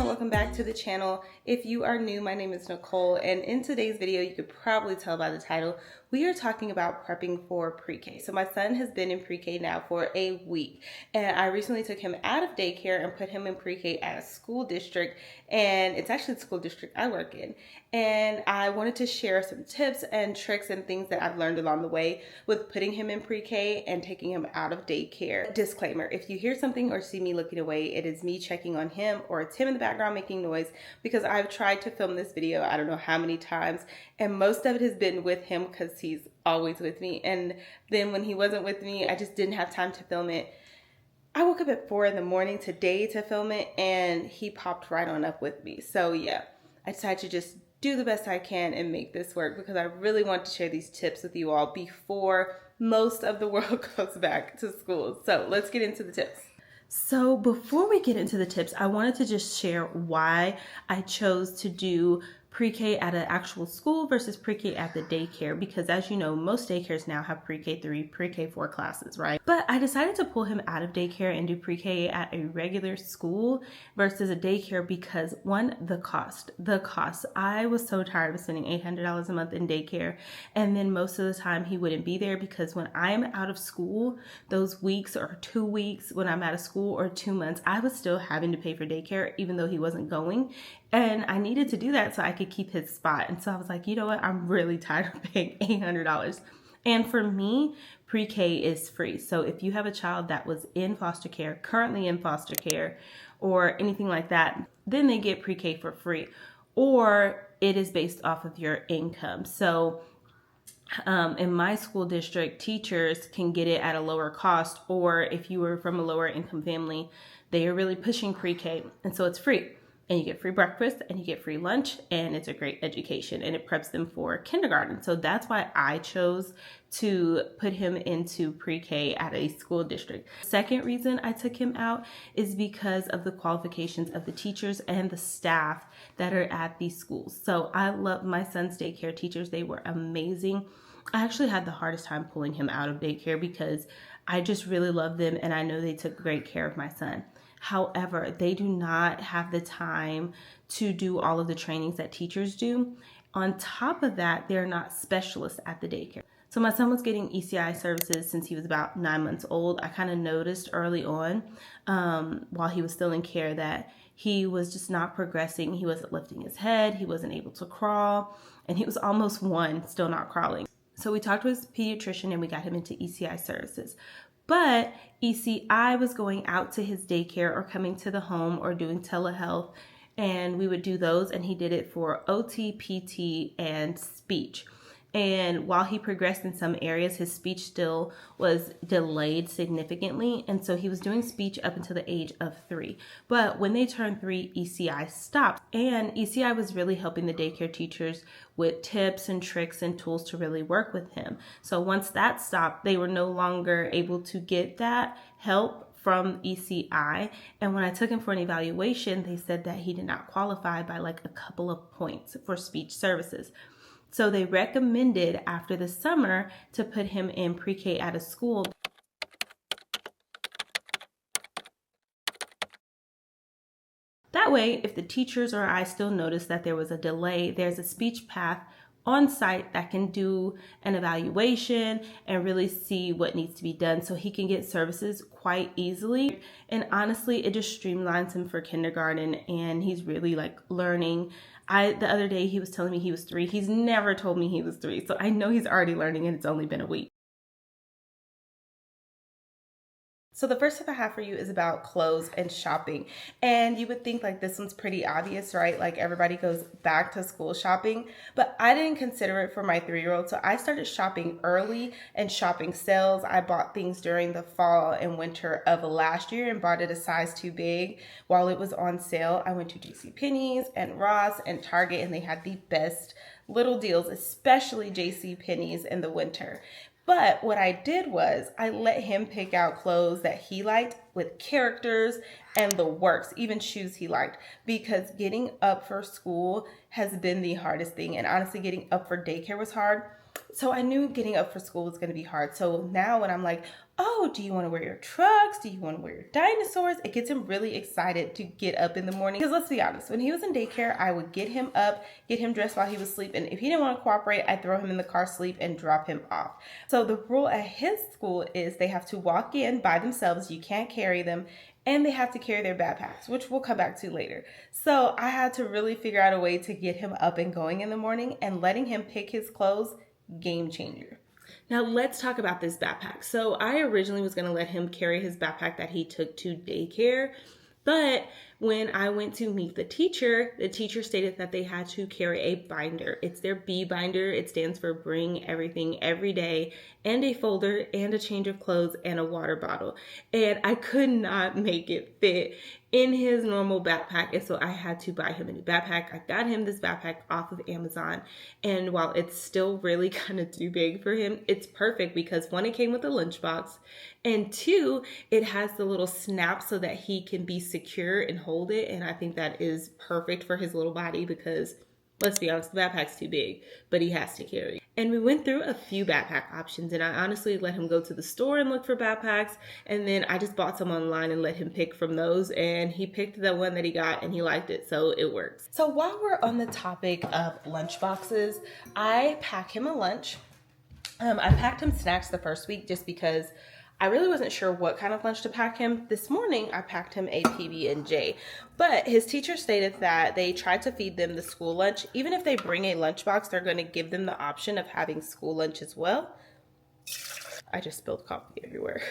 and welcome back to the channel. If you are new, my name is Nicole, and in today's video, you could probably tell by the title, we are talking about prepping for pre-K. So my son has been in pre-K now for a week, and I recently took him out of daycare and put him in pre-K at a school district, and it's actually the school district I work in. And I wanted to share some tips and tricks and things that I've learned along the way with putting him in pre-K and taking him out of daycare. Disclaimer, if you hear something or see me looking away, it is me checking on him, or it's him in the background making noise, because I've tried to film this video I don't know how many times, and most of it has been with him because he's always with me. And then when he wasn't with me, I just didn't have time to film it. I woke up at 4 in the morning today to film it, and he popped right on up with me. So yeah, I decided to just do the best I can and make this work, because I really want to share these tips with you all before most of the world goes back to school. So let's get into the tips. So before we get into the tips, I wanted to just share why I chose to do pre-K at an actual school versus pre-K at the daycare, because as you know, most daycares now have pre-K 3, pre-K 4 classes, right? But I decided to pull him out of daycare and do pre-K at a regular school versus a daycare because, one, the cost. I was so tired of spending $800 a month in daycare, and then most of the time he wouldn't be there, because when I'm out of school, those weeks or 2 weeks when I'm out of school, or 2 months, I was still having to pay for daycare even though he wasn't going. And I needed to do that so I could keep his spot. And so I was like, you know what? I'm really tired of paying $800. And for me, pre-K is free. So if you have a child that was in foster care, currently in foster care, or anything like that, then they get pre-K for free. Or it is based off of your income. So in my school district, teachers can get it at a lower cost. Or if you were from a lower income family, they are really pushing pre-K. And so it's free. And you get free breakfast and you get free lunch, and it's a great education, and it preps them for kindergarten. So that's why I chose to put him into pre-K at a school district. Second reason I took him out is because of the qualifications of the teachers and the staff that are at these schools. So I love my son's daycare teachers. They were amazing. I actually had the hardest time pulling him out of daycare because I just really love them, and I know they took great care of my son. However, they do not have the time to do all of the trainings that teachers do. On top of that, they're not specialists at the daycare. So my son was getting ECI services since he was about 9 months old. I kind of noticed early on, while he was still in care, that he was just not progressing. He wasn't lifting his head. He wasn't able to crawl, and he was almost 1, still not crawling. So we talked to his pediatrician and we got him into ECI services. But ECI was going out to his daycare or coming to the home or doing telehealth, and we would do those, and he did it for OT, PT, and speech. And while he progressed in some areas, his speech still was delayed significantly. And so he was doing speech up until the age of 3. But when they turned 3, ECI stopped. And ECI was really helping the daycare teachers with tips and tricks and tools to really work with him. So once that stopped, they were no longer able to get that help from ECI. And when I took him for an evaluation, they said that he did not qualify by like a couple of points for speech services. So they recommended after the summer to put him in pre-K at a school. That way, if the teachers or I still notice that there was a delay, there's a speech path on site that can do an evaluation and really see what needs to be done, so he can get services quite easily. And honestly, it just streamlines him for kindergarten, and he's really like learning. The other day he was telling me he was 3. He's never told me he was 3. So I know he's already learning, and it's only been a week. So the first tip I have for you is about clothes and shopping. And you would think like this one's pretty obvious, right? Like everybody goes back to school shopping, but I didn't consider it for my 3-year-old. So I started shopping early and shopping sales. I bought things during the fall and winter of last year and bought it a size too big while it was on sale. I went to JCPenney's and Ross and Target, and they had the best little deals, especially JCPenney's in the winter. But what I did was I let him pick out clothes that he liked with characters and the works, even shoes he liked, because getting up for school has been the hardest thing. And honestly, getting up for daycare was hard. So I knew getting up for school was going to be hard. So now when I'm like, oh, do you want to wear your trucks? Do you want to wear your dinosaurs? It gets him really excited to get up in the morning. Because let's be honest, when he was in daycare, I would get him up, get him dressed while he was asleep. And if he didn't want to cooperate, I'd throw him in the car sleep and drop him off. So the rule at his school is they have to walk in by themselves. You can't carry them. And they have to carry their backpacks, which we'll come back to later. So I had to really figure out a way to get him up and going in the morning, and letting him pick his clothes, game changer. Now let's talk about this backpack. So I originally was going to let him carry his backpack that he took to daycare, but when I went to meet the teacher stated that they had to carry a binder. It's their B binder. It stands for Bring Everything Every Day, and a folder and a change of clothes and a water bottle. And I could not make it fit in his normal backpack, and so I had to buy him a new backpack. I got him this backpack off of Amazon, and while it's still really kind of too big for him, it's perfect because one, it came with a lunchbox, and two, it has the little snap so that he can be secure and hold it, and I think that is perfect for his little body because, let's be honest, the backpack's too big, but he has to carry. And we went through a few backpack options, and I honestly let him go to the store and look for backpacks, and then I just bought some online and let him pick from those, and he picked the one that he got and he liked it, so it works. So while we're on the topic of lunch boxes, I pack him a lunch. I packed him snacks the first week just because I really wasn't sure what kind of lunch to pack him. This morning, I packed him a PB&J, but his teacher stated that they tried to feed them the school lunch. Even if they bring a lunchbox, they're going to give them the option of having school lunch as well. I just spilled coffee everywhere.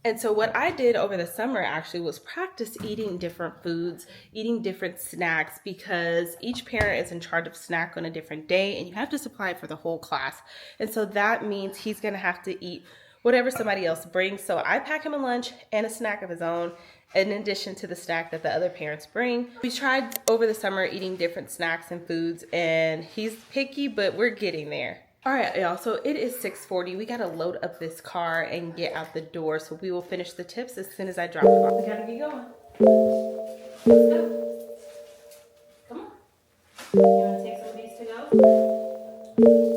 And so what I did over the summer actually was practice eating different foods, eating different snacks, because each parent is in charge of snack on a different day, and you have to supply it for the whole class. And so that means he's going to have to eat whatever somebody else brings. So I pack him a lunch and a snack of his own, in addition to the snack that the other parents bring. We tried over the summer eating different snacks and foods, and he's picky, but we're getting there. All right, y'all, so it is 6:40. We gotta load up this car and get out the door, so we will finish the tips as soon as I drop them off. We gotta get going. Let's go. Come on. You wanna take some of these to go?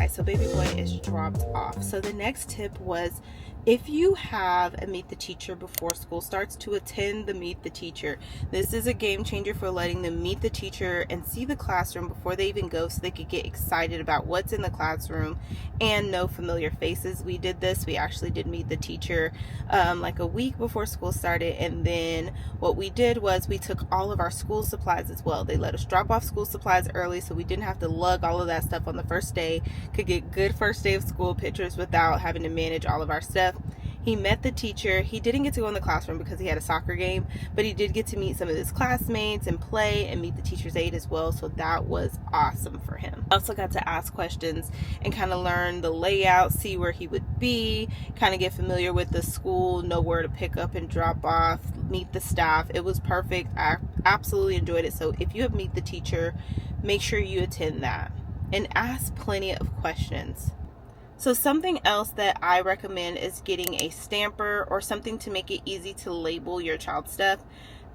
So baby boy is dropped off. So the next tip was, if you have a meet the teacher before school starts, to attend the meet the teacher. This is a game changer for letting them meet the teacher and see the classroom before they even go, so they could get excited about what's in the classroom and know familiar faces. We did this. We actually did meet the teacher like a week before school started, and then what we did was we took all of our school supplies as well. They let us drop off school supplies early, so we didn't have to lug all of that stuff on the first day. Could get good first day of school pictures without having to manage all of our stuff. He met the teacher. He didn't get to go in the classroom because he had a soccer game, but he did get to meet some of his classmates and play and meet the teacher's aide as well, so that was awesome for him. Also got to ask questions and kind of learn the layout, see where he would be, kind of get familiar with the school, know where to pick up and drop off, meet the staff. It was perfect. I absolutely enjoyed it. So if you have meet the teacher, make sure you attend that and ask plenty of questions. So something else that I recommend is getting a stamper or something to make it easy to label your child's stuff.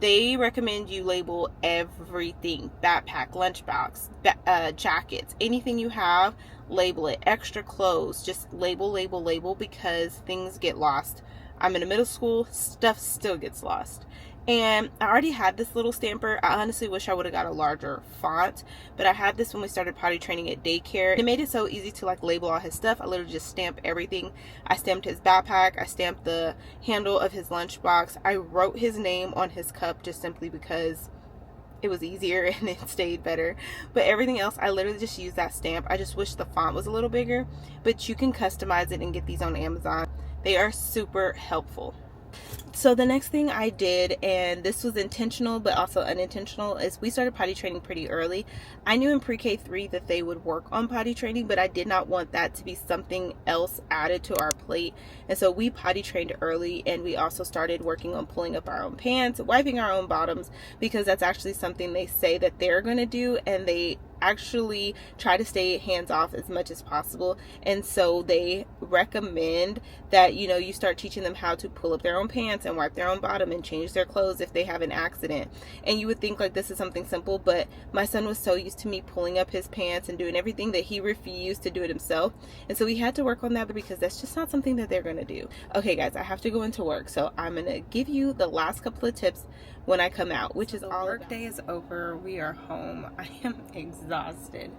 They recommend you label everything: backpack, lunchbox, jackets, anything you have, label it. Extra clothes, just label, because things get lost. I'm in a middle school, stuff still gets lost. And I already had this little stamper. I honestly wish I would have got a larger font, but I had this when we started potty training at daycare. It made it so easy to like label all his stuff. I literally just stamp everything. I stamped his backpack. I stamped the handle of his lunchbox. I wrote his name on his cup just simply because it was easier and it stayed better. But everything else, I literally just used that stamp. I just wish the font was a little bigger, but you can customize it and get these on Amazon. They are super helpful. So the next thing I did, and this was intentional but also unintentional, is we started potty training pretty early. I knew in pre-K 3 that they would work on potty training, but I did not want that to be something else added to our plate. And so we potty trained early, and we also started working on pulling up our own pants, wiping our own bottoms, because that's actually something they say that they're going to do, and they actually try to stay hands off as much as possible, and so they recommend that, you know, you start teaching them how to pull up their own pants and wipe their own bottom and change their clothes if they have an accident. And you would think like this is something simple, but my son was so used to me pulling up his pants and doing everything that he refused to do it himself, and so we had to work on that because that's just not something that they're gonna do. Okay guys, I have to go into work, so I'm gonna give you the last couple of tips when I come out, which is all work day is over. We are home. I am exhausted.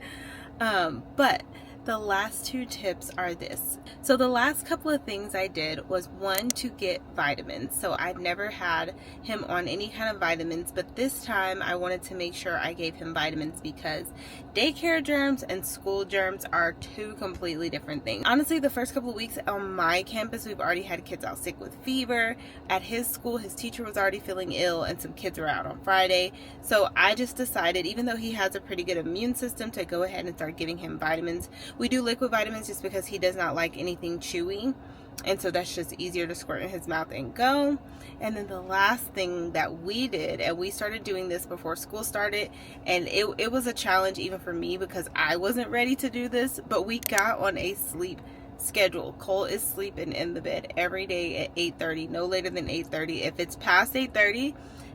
But the last two tips are this. So the last couple of things I did was, one, to get vitamins. So I'd never had him on any kind of vitamins, but this time I wanted to make sure I gave him vitamins because daycare germs and school germs are two completely different things. Honestly, the first couple of weeks on my campus, we've already had kids out sick with fever. At his school, his teacher was already feeling ill and some kids were out on Friday. So I just decided, even though he has a pretty good immune system, to go ahead and start giving him vitamins. We do liquid vitamins just because he does not like anything chewy, and so that's just easier to squirt in his mouth and go. And then the last thing that we did, and we started doing this before school started, and it was a challenge even for me because I wasn't ready to do this, but we got on a sleep schedule. Cole is sleeping in the bed every day at 8:30, no later than 8:30. If it's past 8:30,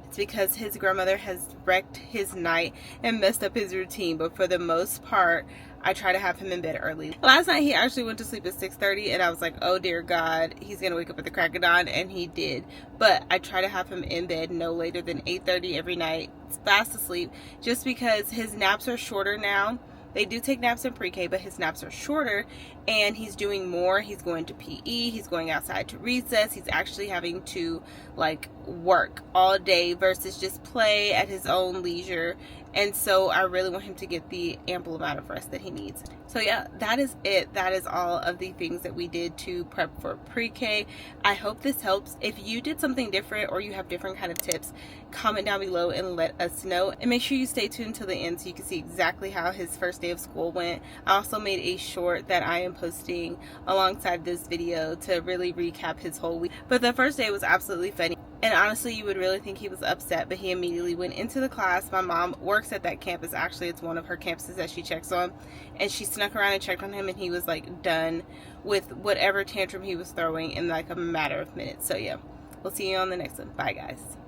it's because his grandmother has wrecked his night and messed up his routine, but for the most part, I try to have him in bed early. Last night he actually went to sleep at 6:30, and I was like, oh dear God, he's gonna wake up at the crack of dawn, and he did. But I try to have him in bed no later than 8:30 every night, fast asleep, just because his naps are shorter now. They do take naps in pre-K, but his naps are shorter, and he's doing more. He's going to PE, he's going outside to recess, he's actually having to like work all day versus just play at his own leisure. And so I really want him to get the ample amount of rest that he needs. So yeah, that is it. That is all of the things that we did to prep for pre-K. I hope this helps. If you did something different or you have different kind of tips, comment down below and let us know. And make sure you stay tuned till the end so you can see exactly how his first day of school went. I also made a short that I am posting alongside this video to really recap his whole week. But the first day was absolutely funny. And honestly, you would really think he was upset, but he immediately went into the class. My mom works at that campus. Actually, it's one of her campuses that she checks on. And she snuck around and checked on him, and he was like done with whatever tantrum he was throwing in like a matter of minutes. So yeah, we'll see you on the next one. Bye guys.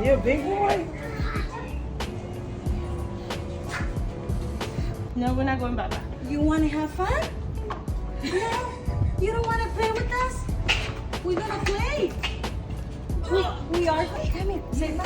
You a big boy? No, we're not going bye-bye. You want to have fun? No? You don't want to play with us? We're going to play. We are. Come here. Say bye.